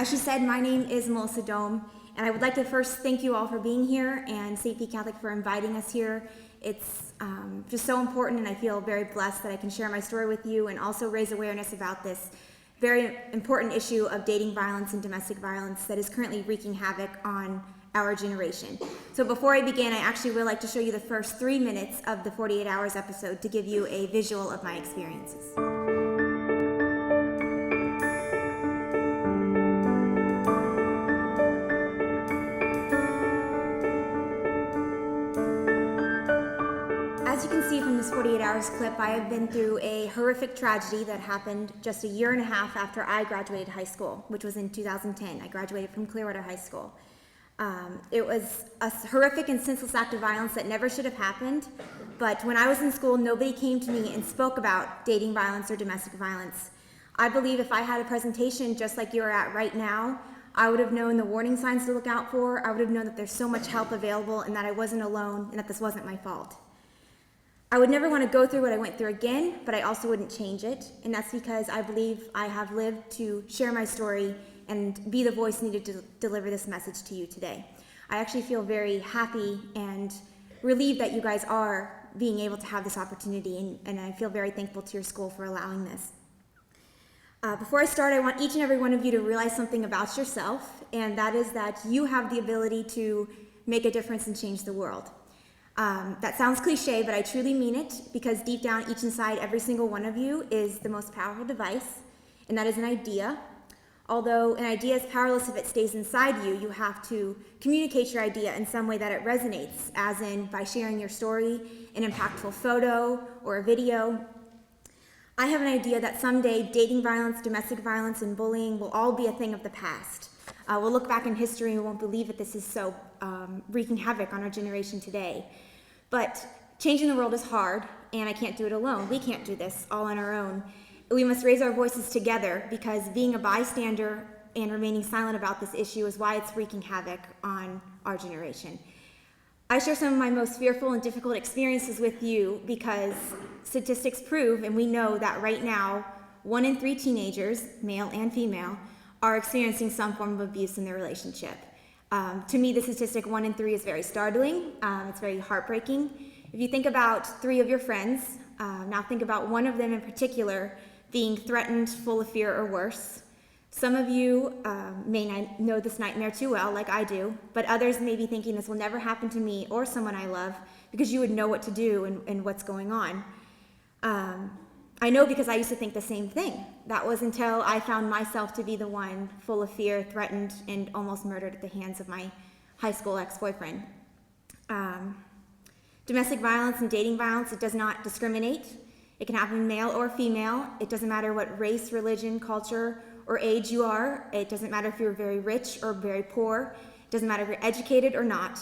As she said, my name is Melissa Dohme, and I would like to first thank you all for being here and St. Pete Catholic for inviting us here. It's just so important, and I feel very blessed that I can share my story with you and also raise awareness about this very important issue of dating violence and domestic violence that is currently wreaking havoc on our generation. So before I begin, I actually would like to show you the first 3 minutes of the 48 Hours episode to give you a visual of my experiences. As you can see from this 48 Hours clip, I have been through a horrific tragedy that happened just a year and a half after I graduated high school, which was in 2010. I graduated from Clearwater High School. It was a horrific and senseless act of violence that never should have happened, but when I was in school, nobody came to me and spoke about dating violence or domestic violence. I believe if I had a presentation just like you're at right now, I would have known the warning signs to look out for. I would have known that there's so much help available and that I wasn't alone and that this wasn't my fault. I would never want to go through what I went through again, but I also wouldn't change it, and that's because I believe I have lived to share my story and be the voice needed to deliver this message to you today. I actually feel very happy and relieved that you guys are being able to have this opportunity, and I feel very thankful to your school for allowing this. Before I start, I want each and every one of you to realize something about yourself, and that is that you have the ability to make a difference and change the world. That sounds cliche, but I truly mean it, because deep down, each inside every single one of you is the most powerful device, and that is an idea. Although an idea is powerless if it stays inside you, you have to communicate your idea in some way that it resonates, as in by sharing your story, an impactful photo, or a video. I have an idea that someday dating violence, domestic violence, and bullying will all be a thing of the past. We'll look back in history and we won't believe that this is so wreaking havoc on our generation today. But changing the world is hard, and I can't do it alone. We can't do this all on our own. We must raise our voices together, because being a bystander and remaining silent about this issue is why it's wreaking havoc on our generation. I share some of my most fearful and difficult experiences with you because statistics prove, and we know, that right now, 1 in 3 teenagers, male and female, are experiencing some form of abuse in their relationship. To me, the statistic 1 in 3 is very startling. It's very heartbreaking. If you think about 3 of your friends, now think about 1 of them in particular being threatened, full of fear, or worse. Some of you may not know this nightmare too well, like I do, but others may be thinking this will never happen to me or someone I love, because you would know what to do and what's going on. I know, because I used to think the same thing. That was until I found myself to be the one full of fear, threatened, and almost murdered at the hands of my high school ex-boyfriend. Domestic violence and dating violence, it does not discriminate. It can happen male or female. It doesn't matter what race, religion, culture, or age you are. It doesn't matter if you're very rich or very poor. It doesn't matter if you're educated or not.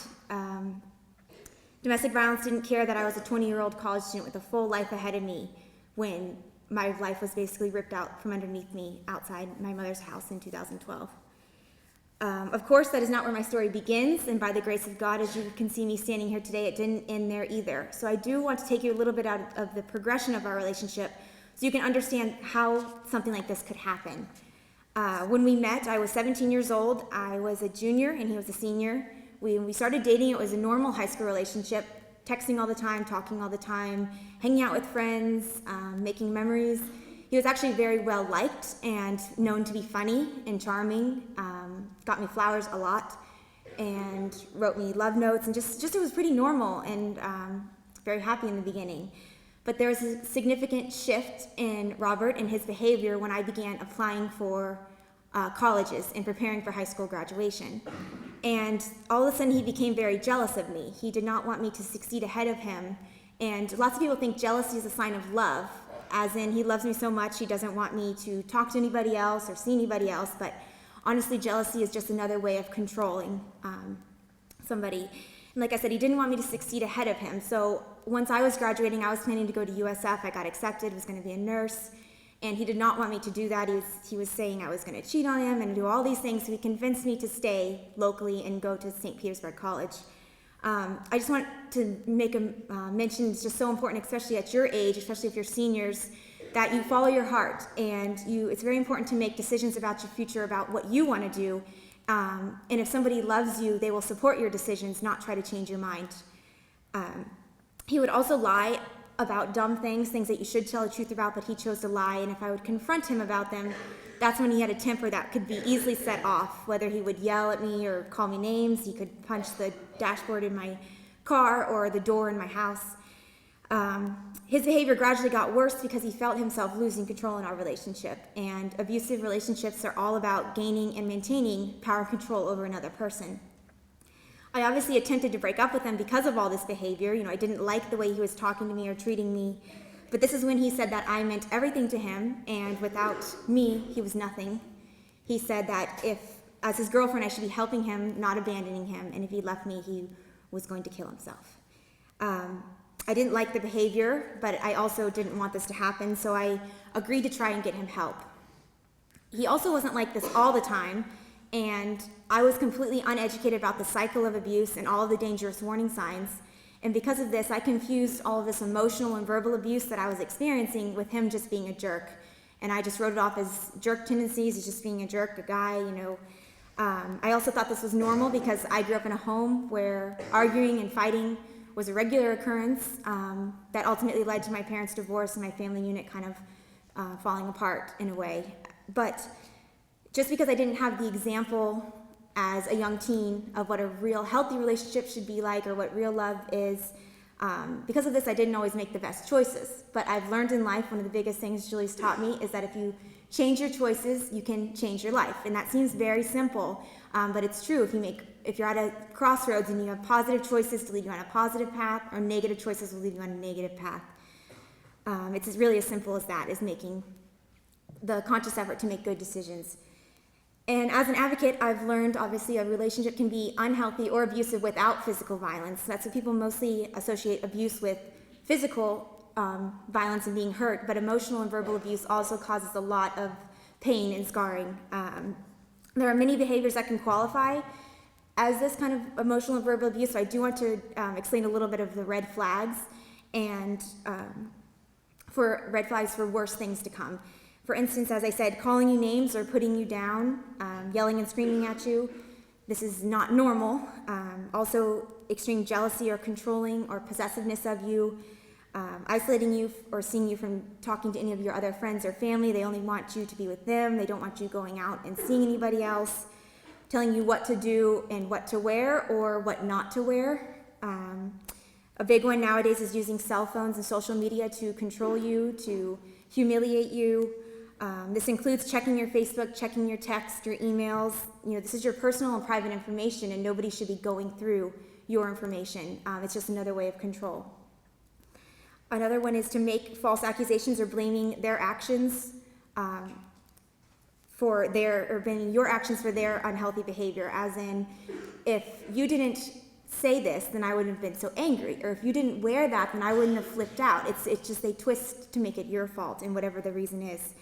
Domestic violence didn't care that I was a 20-year-old college student with a full life ahead of me, when my life was basically ripped out from underneath me outside my mother's house in 2012. Of course, that is not where my story begins, and by the grace of God, as you can see me standing here today, it didn't end there either. So I do want to take you a little bit out of the progression of our relationship so you can understand how something like this could happen. When we met, I was 17 years old. I was a junior and he was a senior. When we started dating, it was a normal high school relationship, texting all the time, talking all the time, hanging out with friends, making memories. He was actually very well liked and known to be funny and charming, got me flowers a lot, and wrote me love notes, and just it was pretty normal and very happy in the beginning. But there was a significant shift in Robert and his behavior when I began applying for colleges and preparing for high school graduation. And all of a sudden he became very jealous of me. He did not want me to succeed ahead of him. And lots of people think jealousy is a sign of love, as in he loves me so much he doesn't want me to talk to anybody else or see anybody else. But honestly, jealousy is just another way of controlling somebody. And like I said, he didn't want me to succeed ahead of him. So once I was graduating, I was planning to go to USF. I got accepted, was going to be a nurse. And he did not want me to do that. He was saying I was going to cheat on him and do all these things. So he convinced me to stay locally and go to St. Petersburg College. I just want to make a mention, it's just so important, especially at your age, especially if you're seniors. that you follow your heart, and it's very important to make decisions about your future, about what you want to do. And if somebody loves you, they will support your decisions, not try to change your mind. He would also lie about dumb things that you should tell the truth about, but he chose to lie. And if I would confront him about them, that's when he had a temper that could be easily set off, whether he would yell at me or call me names. He could punch the dashboard in my car or the door in my house. His behavior gradually got worse because he felt himself losing control in our relationship. And abusive relationships are all about gaining and maintaining power and control over another person. I obviously attempted to break up with him because of all this behavior. I didn't like the way he was talking to me or treating me. But this is when he said that I meant everything to him, and without me, he was nothing. He said that as his girlfriend, I should be helping him, not abandoning him, and if he left me, he was going to kill himself. I didn't like the behavior, but I also didn't want this to happen, so I agreed to try and get him help. He also wasn't like this all the time, and I was completely uneducated about the cycle of abuse and all of the dangerous warning signs. And because of this, I confused all of this emotional and verbal abuse that I was experiencing with him just being a jerk. And I just wrote it off as jerk tendencies, as just being a jerk, a guy, I also thought this was normal because I grew up in a home where arguing and fighting was a regular occurrence that ultimately led to my parents' divorce and my family unit kind of falling apart in a way. But just because I didn't have the example as a young teen of what a real healthy relationship should be like or what real love is, because of this I didn't always make the best choices. But I've learned in life, one of the biggest things Julie's taught me is that if you change your choices, you can change your life. And that seems very simple, but it's true. If you're at a crossroads and you have positive choices to lead you on a positive path, or negative choices will lead you on a negative path. It's really as simple as that, is making the conscious effort to make good decisions. And as an advocate, I've learned, obviously, a relationship can be unhealthy or abusive without physical violence. That's what people mostly associate abuse with, physical violence and being hurt, but emotional and verbal abuse also causes a lot of pain and scarring. There are many behaviors that can qualify as this kind of emotional and verbal abuse, so I do want to explain a little bit of the red flags, and for red flags for worse things to come. For instance, as I said, calling you names or putting you down, yelling and screaming at you. This is not normal. Also, extreme jealousy or controlling or possessiveness of you, isolating you or seeing you from talking to any of your other friends or family. They only want you to be with them. They don't want you going out and seeing anybody else, telling you what to do and what to wear or what not to wear. A big one nowadays is using cell phones and social media to control you, to humiliate you. This includes checking your Facebook, checking your text, your emails. This is your personal and private information, and nobody should be going through your information. It's just another way of control. Another one is to make false accusations or blaming their actions blaming your actions for their unhealthy behavior. As in, if you didn't say this, then I wouldn't have been so angry. Or if you didn't wear that, then I wouldn't have flipped out. It's just they twist to make it your fault, and whatever the reason is.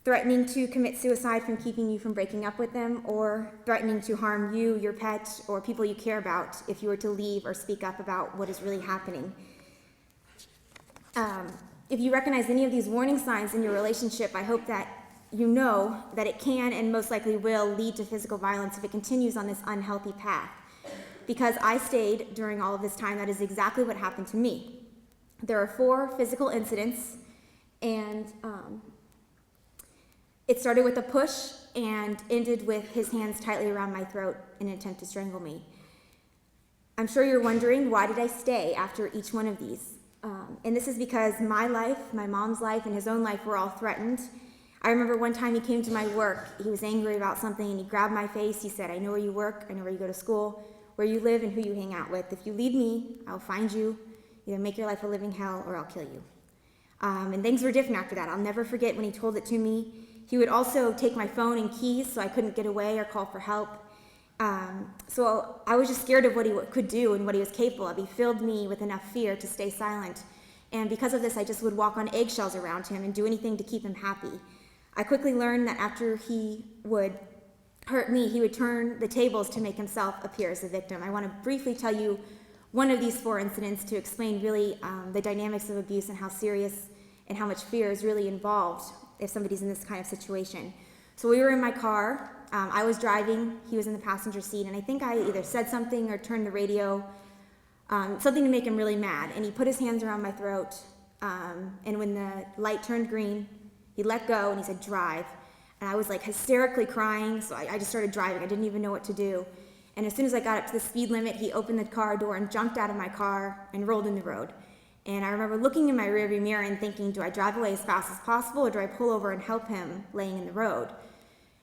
Threatening to commit suicide from keeping you from breaking up with them, or threatening to harm you, your pet, or people you care about if you were to leave or speak up about what is really happening. If you recognize any of these warning signs in your relationship, I hope that you know that it can and most likely will lead to physical violence if it continues on this unhealthy path. Because I stayed during all of this time, that is exactly what happened to me. There are 4 physical incidents, and it started with a push and ended with his hands tightly around my throat in an attempt to strangle me. I'm sure you're wondering, why did I stay after each one of these? And this is because my life, my mom's life, and his own life were all threatened. I remember one time he came to my work. He was angry about something, and he grabbed my face. He said, "I know where you work, I know where you go to school, where you live, and who you hang out with. If you leave me, I'll find you, either make your life a living hell, or I'll kill you." And things were different after that. I'll never forget when he told it to me. He would also take my phone and keys so I couldn't get away or call for help. So I was just scared of what he could do and what he was capable of. He filled me with enough fear to stay silent. And because of this, I just would walk on eggshells around him and do anything to keep him happy. I quickly learned that after he would hurt me, he would turn the tables to make himself appear as a victim. I want to briefly tell you one of these 4 incidents to explain really the dynamics of abuse and how serious and how much fear is really involved if somebody's in this kind of situation. So we were in my car. I was driving, he was in the passenger seat, and I think I either said something or turned the radio, something to make him really mad. And he put his hands around my throat, and when the light turned green, he let go and he said, "Drive." And I was like hysterically crying, so I just started driving. I didn't even know what to do. And as soon as I got up to the speed limit, he opened the car door and jumped out of my car and rolled in the road. And I remember looking in my rearview mirror and thinking, do I drive away as fast as possible, or do I pull over and help him laying in the road?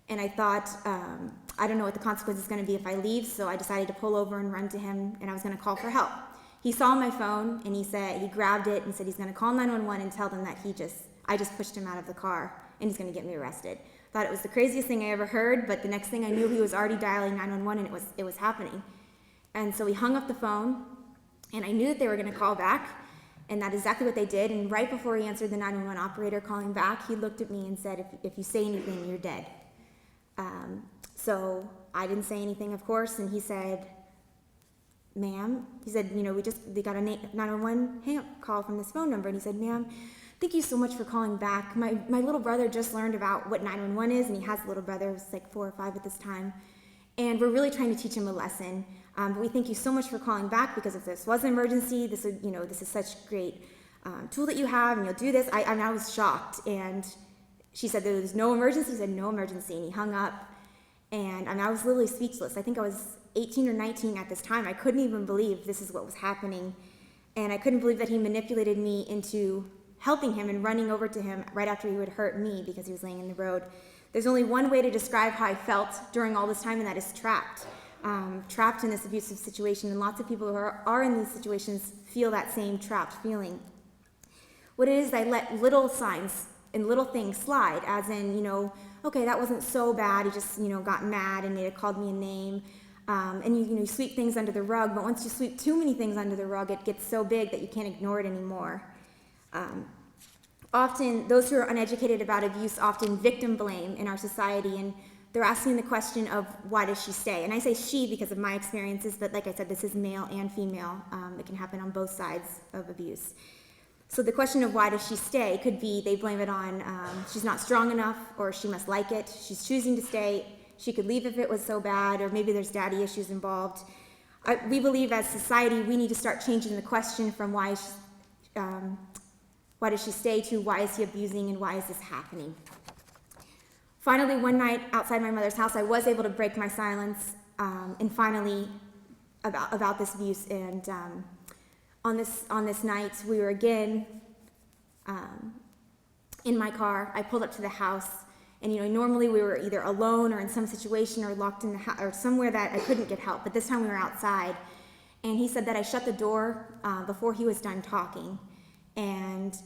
And I thought, I don't know what the consequence is going to be if I leave, so I decided to pull over and run to him, and I was going to call for help. He saw my phone, and he grabbed it and said he's going to call 911 and tell them that I just pushed him out of the car, and he's going to get me arrested. Thought it was the craziest thing I ever heard, but the next thing I knew, he was already dialing 911, and it was happening. And so we hung up the phone, and I knew that they were going to call back, and that's exactly what they did. And right before he answered the 911 operator calling back, he looked at me and said, if you say anything, you're dead. So I didn't say anything, of course, and he said, "Ma'am," he said, they got a 911 call from this phone number, and he said, "Ma'am, thank you so much for calling back. My little brother just learned about what 911 is, and he has a little brother who's like 4 or 5 at this time, and we're really trying to teach him a lesson. But we thank you so much for calling back, because if this was an emergency, this is such a great tool that you have, and you'll do this." I was shocked, and she said there was no emergency. He said no emergency, and he hung up, and I was literally speechless. I think I was 18 or 19 at this time. I couldn't even believe this is what was happening, and I couldn't believe that he manipulated me into helping him and running over to him right after he would hurt me because he was laying in the road. There's only one way to describe how I felt during all this time, and that is trapped. Trapped in this abusive situation, and lots of people who are in these situations feel that same trapped feeling. What it is, I let little signs and little things slide, as in, okay, that wasn't so bad, he just, got mad and had called me a name. And you sweep things under the rug, but once you sweep too many things under the rug, it gets so big that you can't ignore it anymore. Often, those who are uneducated about abuse often victim blame in our society, and they're asking the question of why does she stay? And I say she because of my experiences, but like I said, this is male and female. It can happen on both sides of abuse. So the question of why does she stay could be they blame it on she's not strong enough, or she must like it, she's choosing to stay, she could leave if it was so bad, or maybe there's daddy issues involved. We believe as society we need to start changing the question from why does she stay to why is he abusing and why is this happening? Finally, one night outside my mother's house, I was able to break my silence and finally about this abuse. And on this night, we were again in my car. I pulled up to the house, and normally we were either alone or in some situation or locked in the house or somewhere that I couldn't get help. But this time we were outside, and he said that I shut the door before he was done talking, and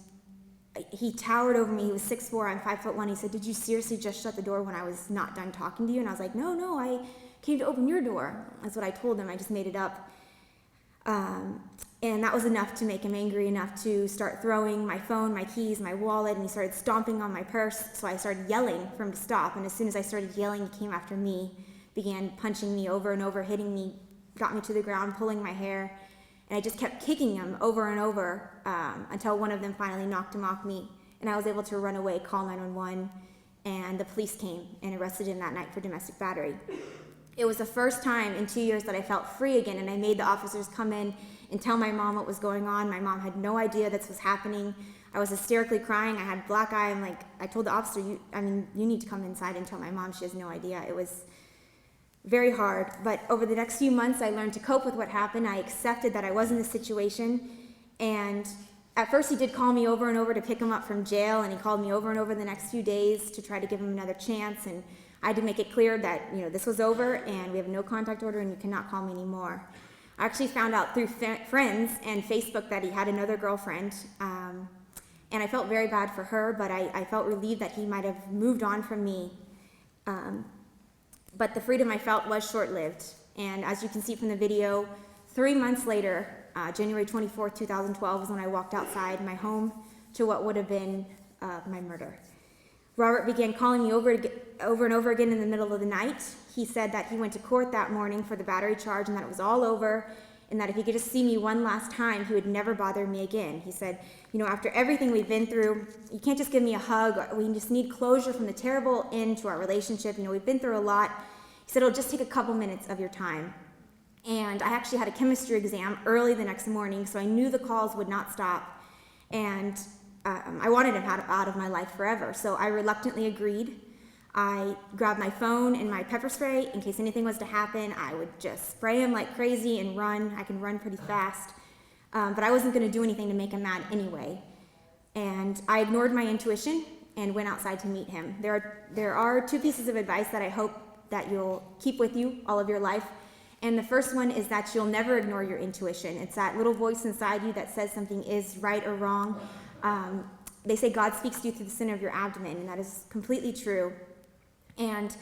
he towered over me. He was 6'4", I'm 5'1". He said, "Did you seriously just shut the door when I was not done talking to you?" And I was like, no, I came to open your door. That's what I told him. I just made it up. And that was enough to make him angry enough to start throwing my phone, my keys, my wallet, and he started stomping on my purse. So I started yelling for him to stop. And as soon as I started yelling, he came after me, began punching me over and over, hitting me, got me to the ground, pulling my hair. And I just kept kicking him over and over until one of them finally knocked him off me. And I was able to run away, call 911, and the police came and arrested him that night for domestic battery. It was the first time in 2 years that I felt free again, and I made the officers come in and tell my mom what was going on. My mom had no idea this was happening. I was hysterically crying. I had black eye. I told the officer, you need to come inside and tell my mom. She has no idea. It was very hard, but over the next few months, I learned to cope with what happened. I accepted that I was in this situation, and at first he did call me over and over to pick him up from jail, and he called me over and over the next few days to try to give him another chance, and I had to make it clear that this was over, and we have no contact order, and you cannot call me anymore. I actually found out through friends and Facebook that he had another girlfriend, and I felt very bad for her, but I felt relieved that he might have moved on from me. But the freedom I felt was short-lived. And as you can see from the video, 3 months later, January 24th, 2012, was when I walked outside my home to what would have been my murder. Robert began calling me over and over again in the middle of the night. He said that he went to court that morning for the battery charge and that it was all over, and that if he could just see me one last time, he would never bother me again. He said, after everything we've been through, you can't just give me a hug. We just need closure from the terrible end to our relationship. We've been through a lot. He said, it'll just take a couple minutes of your time. And I actually had a chemistry exam early the next morning, so I knew the calls would not stop. And I wanted him out of my life forever, so I reluctantly agreed. I grabbed my phone and my pepper spray in case anything was to happen. I would just spray him like crazy and run. I can run pretty fast. But I wasn't going to do anything to make him mad anyway. And I ignored my intuition and went outside to meet him. There are two pieces of advice that I hope that you'll keep with you all of your life. And the first one is that you'll never ignore your intuition. It's that little voice inside you that says something is right or wrong. They say God speaks to you through the center of your abdomen, and that is completely true. And,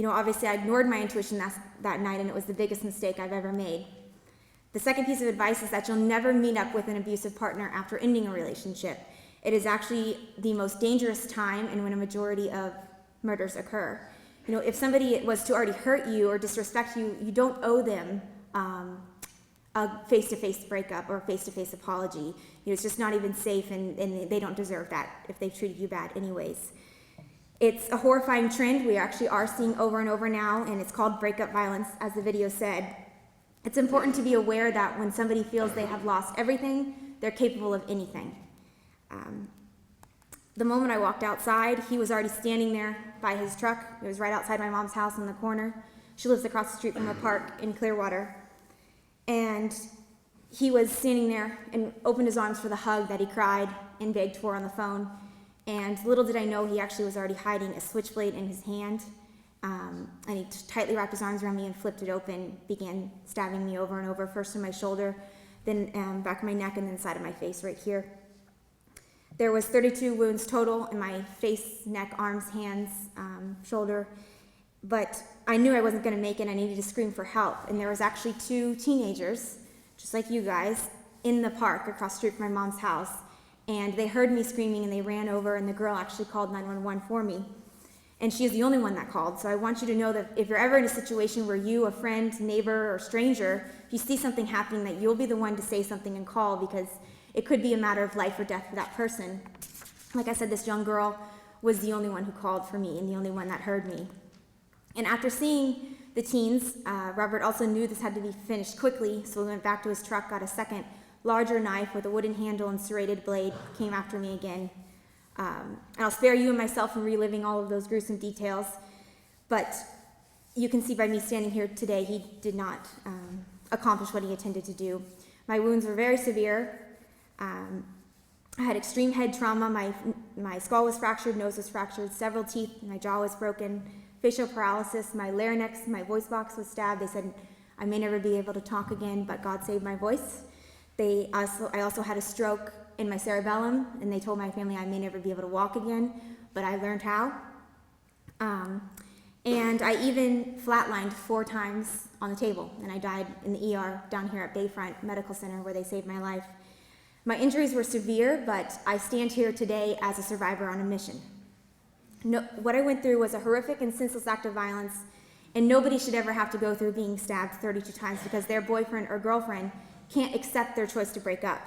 obviously I ignored my intuition that night, and it was the biggest mistake I've ever made. The second piece of advice is that you'll never meet up with an abusive partner after ending a relationship. It is actually the most dangerous time and when a majority of murders occur. If somebody was to already hurt you or disrespect you, you don't owe them a face-to-face breakup or a face-to-face apology. It's just not even safe, and they don't deserve that if they've treated you bad anyways. It's a horrifying trend we actually are seeing over and over now, and it's called breakup violence, as the video said. It's important to be aware that when somebody feels they have lost everything, they're capable of anything. The moment I walked outside, he was already standing there by his truck. It was right outside my mom's house in the corner. She lives across the street from a park in Clearwater. And he was standing there and opened his arms for the hug that he cried and begged for on the phone. And little did I know he actually was already hiding a switchblade in his hand. And he tightly wrapped his arms around me and flipped it open, began stabbing me over and over, first in my shoulder, then back of my neck, and then side of my face right here. There was 32 wounds total in my face, neck, arms, hands, shoulder. But I knew I wasn't going to make it. I needed to scream for help. And there was actually two teenagers, just like you guys, in the park across the street from my mom's house. And they heard me screaming, and they ran over, and the girl actually called 911 for me. And she is the only one that called. So I want you to know that if you're ever in a situation where you, a friend, neighbor, or stranger, if you see something happening, that you'll be the one to say something and call, because it could be a matter of life or death for that person. Like I said, this young girl was the only one who called for me and the only one that heard me. And after seeing the teens, Robert also knew this had to be finished quickly, so we went back to his truck, got a second larger knife with a wooden handle and serrated blade, came after me again. And I'll spare you and myself from reliving all of those gruesome details, but you can see by me standing here today, he did not accomplish what he intended to do. My wounds were very severe. I had extreme head trauma. My skull was fractured, nose was fractured, several teeth, my jaw was broken, facial paralysis, my larynx, my voice box was stabbed. They said I may never be able to talk again, but God saved my voice. I also had a stroke in my cerebellum, and they told my family I may never be able to walk again, but I learned how. And I even flatlined 4 times on the table, and I died in the ER down here at Bayfront Medical Center, where they saved my life. My injuries were severe, but I stand here today as a survivor on a mission. What I went through was a horrific and senseless act of violence, and nobody should ever have to go through being stabbed 32 times because their boyfriend or girlfriend can't accept their choice to break up.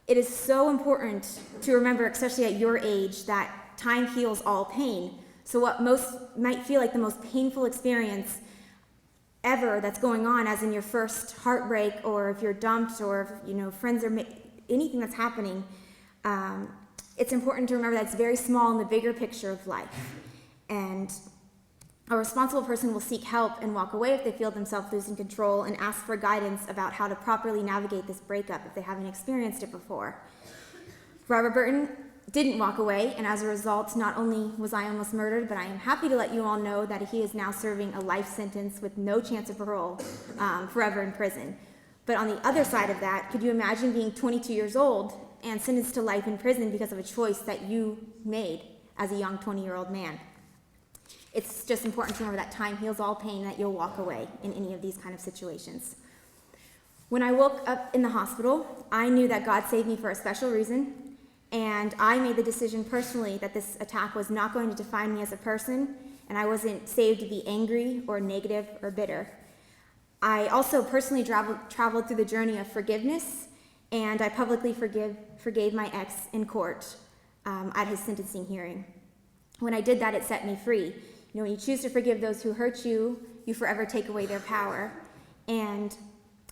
It is so important to remember, especially at your age, that time heals all pain. So what most might feel like the most painful experience ever that's going on, as in your first heartbreak, or if you're dumped, or if friends are anything that's happening, it's important to remember that it's very small in the bigger picture of life. And a responsible person will seek help and walk away if they feel themselves losing control, and ask for guidance about how to properly navigate this breakup if they haven't experienced it before. Robert Burton didn't walk away, and as a result, not only was I almost murdered, but I am happy to let you all know that he is now serving a life sentence with no chance of parole, forever in prison. But on the other side of that, could you imagine being 22 years old and sentenced to life in prison because of a choice that you made as a young 20-year-old man? It's just important to remember that time heals all pain, that you'll walk away in any of these kind of situations. When I woke up in the hospital, I knew that God saved me for a special reason, and I made the decision personally that this attack was not going to define me as a person, and I wasn't saved to be angry or negative or bitter. I also personally traveled through the journey of forgiveness, and I publicly forgave my ex in court at his sentencing hearing. When I did that, it set me free. You know, when you choose to forgive those who hurt you, you forever take away their power. And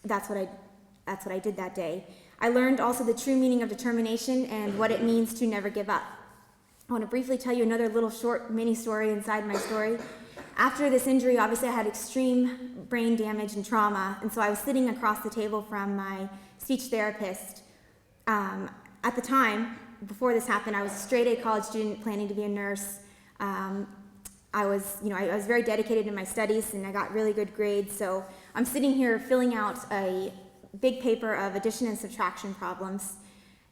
that's what I did that day. I learned also the true meaning of determination and what it means to never give up. I want to briefly tell you another little short mini story inside my story. After this injury, obviously I had extreme brain damage and trauma, and so I was sitting across the table from my speech therapist. At the time, before this happened, I was a straight A college student planning to be a nurse. I was very dedicated in my studies, and I got really good grades. So I'm sitting here filling out a big paper of addition and subtraction problems,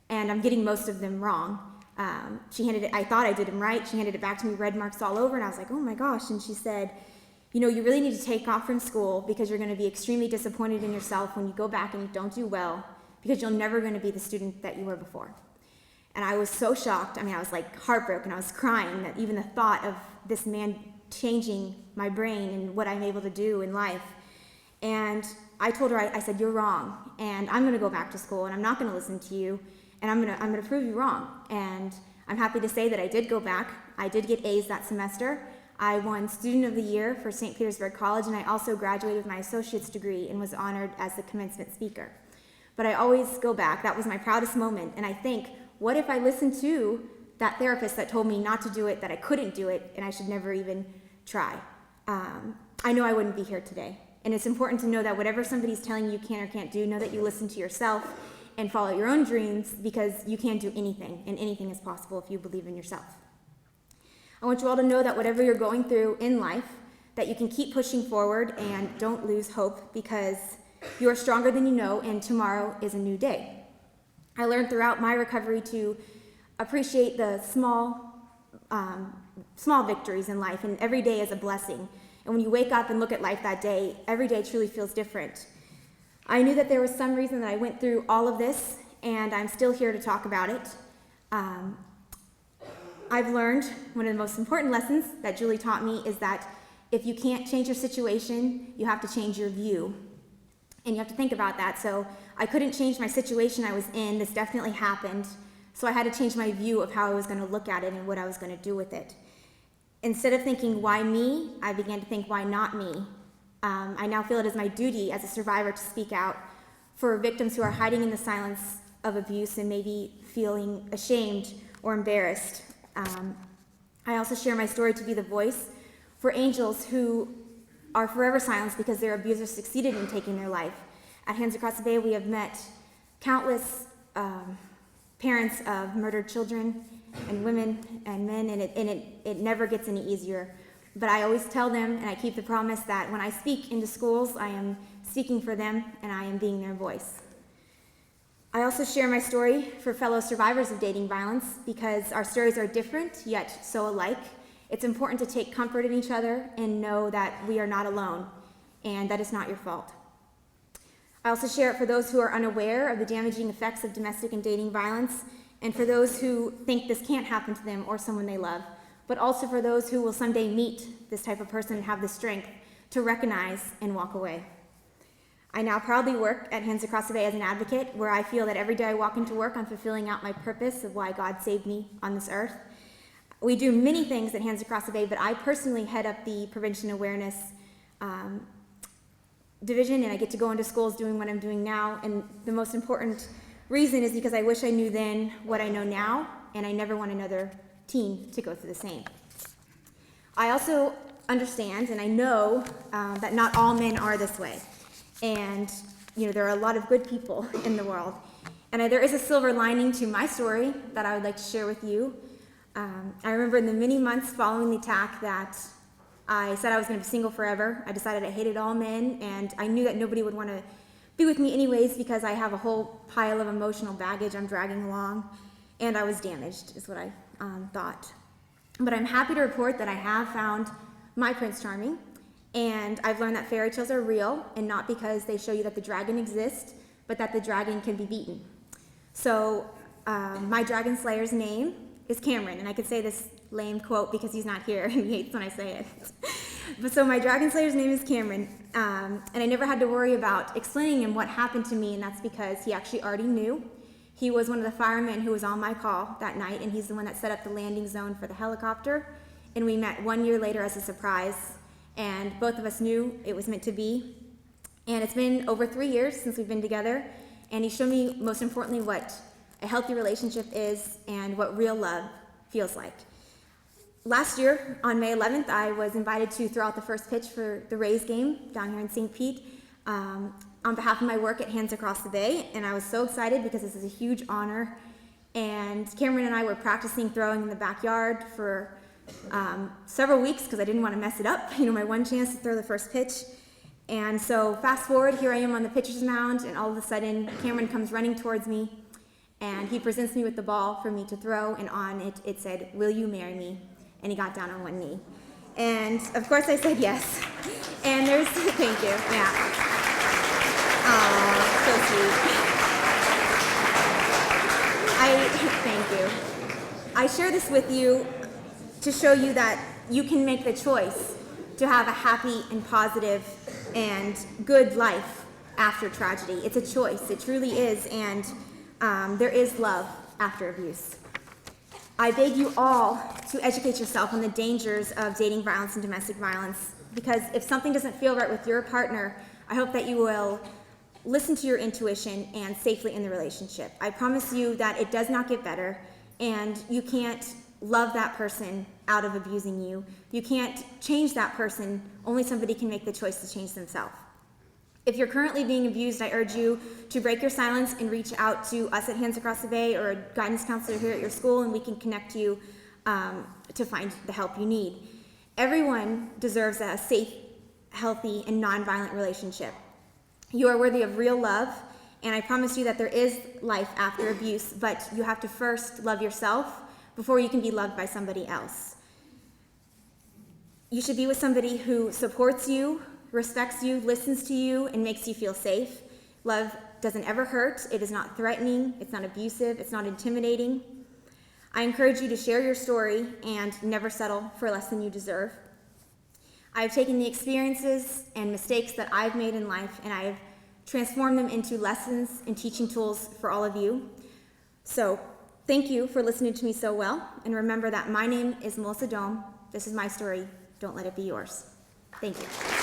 and I'm getting most of them wrong. I thought I did them right. She handed it back to me, red marks all over, and I was like, oh my gosh. And she said, you know, you really need to take off from school because you're going to be extremely disappointed in yourself when you go back and you don't do well, because you're never going to be the student that you were before. And I was so shocked. I mean, I was like heartbroken. I was crying that even the thought of this man changing my brain and what I'm able to do in life. And I told her, I said, you're wrong, and I'm going to go back to school, and I'm not going to listen to you, and I'm going to prove you wrong. And I'm happy to say that I did go back. I did get A's that semester. I won Student of the Year for St. Petersburg College, and I also graduated with my associate's degree and was honored as the commencement speaker. But I always go back. That was my proudest moment, and I think, what if I listened to that therapist that told me not to do it, that I couldn't do it, and I should never even try? I know I wouldn't be here today. And it's important to know that whatever somebody's telling you can or can't do, know that you listen to yourself and follow your own dreams, because you can do anything, and anything is possible if you believe in yourself. I want you all to know that whatever you're going through in life, that you can keep pushing forward and don't lose hope, because you are stronger than you know, and tomorrow is a new day. I learned throughout my recovery to appreciate the small victories in life, and every day is a blessing. And when you wake up and look at life that day, every day truly feels different. I knew that there was some reason that I went through all of this, and I'm still here to talk about it. I've learned one of the most important lessons that Julie taught me is that if you can't change your situation, you have to change your view. And you have to think about that. So I couldn't change my situation I was in. This definitely happened. So I had to change my view of how I was going to look at it and what I was going to do with it. Instead of thinking, why me, I began to think, why not me? I now feel it is my duty as a survivor to speak out for victims who are hiding in the silence of abuse and maybe feeling ashamed or embarrassed. I also share my story to be the voice for angels who are forever silenced because their abusers succeeded in taking their life. At Hands Across the Bay, we have met countless parents of murdered children and women and men, and it never gets any easier. But I always tell them, and I keep the promise, that when I speak into schools, I am speaking for them, and I am being their voice. I also share my story for fellow survivors of dating violence, because our stories are different, yet so alike. It's important to take comfort in each other and know that we are not alone, and that it's not your fault. I also share it for those who are unaware of the damaging effects of domestic and dating violence, and for those who think this can't happen to them or someone they love, but also for those who will someday meet this type of person and have the strength to recognize and walk away. I now proudly work at Hands Across the Bay as an advocate, where I feel that every day I walk into work, I'm fulfilling out my purpose of why God saved me on this earth. We do many things at Hands Across the Bay, but I personally head up the Prevention Awareness division, and I get to go into schools doing what I'm doing now. And the most important reason is because I wish I knew then what I know now, and I never want another teen to go through the same. I also understand, and I know that not all men are this way. And there are a lot of good people in the world. And there is a silver lining to my story that I would like to share with you. I remember in the many months following the attack that I said I was going to be single forever. I decided I hated all men, and I knew that nobody would want to be with me anyways, because I have a whole pile of emotional baggage I'm dragging along, and I was damaged, is what I thought. But I'm happy to report that I have found my Prince Charming, and I've learned that fairy tales are real, and not because they show you that the dragon exists, but that the dragon can be beaten. So my dragon slayer's name is Cameron, and I could say this lame quote because he's not here and he hates when I say it. But so my dragon slayer's name is Cameron, and I never had to worry about explaining him what happened to me, and that's because he actually already knew. He was one of the firemen who was on my call that night, and he's the one that set up the landing zone for the helicopter. And we met 1 year later as a surprise, and both of us knew it was meant to be. And it's been over 3 years since we've been together, and he showed me, most importantly, what a healthy relationship is and what real love feels like. Last year, on May 11th, I was invited to throw out the first pitch for the Rays game down here in St. Pete on behalf of my work at Hands Across the Bay, and I was so excited because this is a huge honor. And Cameron and I were practicing throwing in the backyard for several weeks because I didn't want to mess it up, my one chance to throw the first pitch. And so fast forward, here I am on the pitcher's mound, and all of a sudden Cameron comes running towards me, and he presents me with the ball for me to throw, and on it, it said, "Will you marry me?" And he got down on one knee. And of course I said yes. And there's, thank you, yeah. Oh, so sweet. Thank you. I share this with you to show you that you can make the choice to have a happy and positive and good life after tragedy. It's a choice, it truly is, and there is love after abuse. I beg you all to educate yourself on the dangers of dating violence and domestic violence, because if something doesn't feel right with your partner, I hope that you will listen to your intuition and safely end the relationship. I promise you that it does not get better, and you can't love that person out of abusing you. You can't change that person. Only somebody can make the choice to change themselves. If you're currently being abused, I urge you to break your silence and reach out to us at Hands Across the Bay or a guidance counselor here at your school, and we can connect you to find the help you need. Everyone deserves a safe, healthy, and nonviolent relationship. You are worthy of real love, and I promise you that there is life after abuse, but you have to first love yourself before you can be loved by somebody else. You should be with somebody who supports you, respects you, listens to you, and makes you feel safe. Love doesn't ever hurt. It is not threatening. It's not abusive. It's not intimidating. I encourage you to share your story and never settle for less than you deserve. I've taken the experiences and mistakes that I've made in life, and I've transformed them into lessons and teaching tools for all of you. So thank you for listening to me so well, and remember that my name is Melissa Dohme. This is my story. Don't let it be yours. Thank you.